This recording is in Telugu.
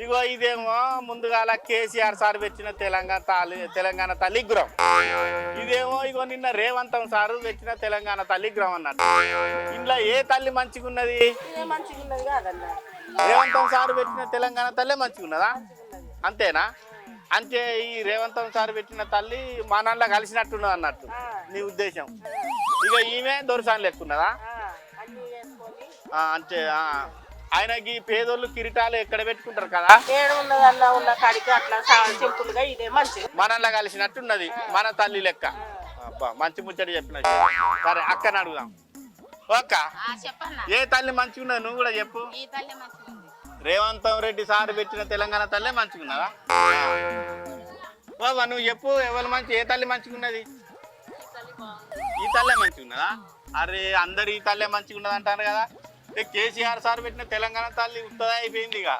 ఇగో ఇదేమో ముందుగాల కేసీఆర్ సార్ పెట్టిన తెలంగాణ తల్లి గృహం. ఇదేమో ఇగో నిన్న రేవంతం సారు పెట్టిన తెలంగాణ తల్లి గృహం అన్నట్టు. ఇంట్లో ఏ తల్లి మంచిగా ఉన్నది? రేవంతం సారు పెట్టిన తెలంగాణ తల్లి మంచిగా ఉన్నదా? అంతేనా? అంటే ఈ రేవంతం సార్ పెట్టిన తల్లి మానల్లో కలిసినట్టున్నది అన్నట్టు నీ ఉద్దేశం. ఇక ఈమె దొరసాని లెక్కున్నదా? అంటే ఆయనకి పేదోళ్ళు కిరీటాలు ఎక్కడ పెట్టుకుంటారు కదా, మనల్లా కలిసినట్టున్నది మన తల్లి లెక్క. అబ్బా మంచి ముచ్చట చెప్పిన. సరే అక్కని అడుగుదాం. ఓక ఏ తల్లి మంచిగా ఉన్నది నువ్వు కూడా చెప్పు. రేవంతం రెడ్డి సార్ పెట్టిన తెలంగాణ తల్లే మంచిగున్నదా? బాబా నువ్వు చెప్పు, ఎవరు మంచి, ఏ తల్లి మంచిగా ఉన్నది? ఈ తల్లే మంచిగా ఉన్నదా? అరే అందరు ఈ తల్లే మంచిగా ఉన్నది అంటారు కదా. కేసీఆర్ సార్ పెట్టిన తెలంగాణ తల్లి ఉత్తదా అయిపోయింది ఇక.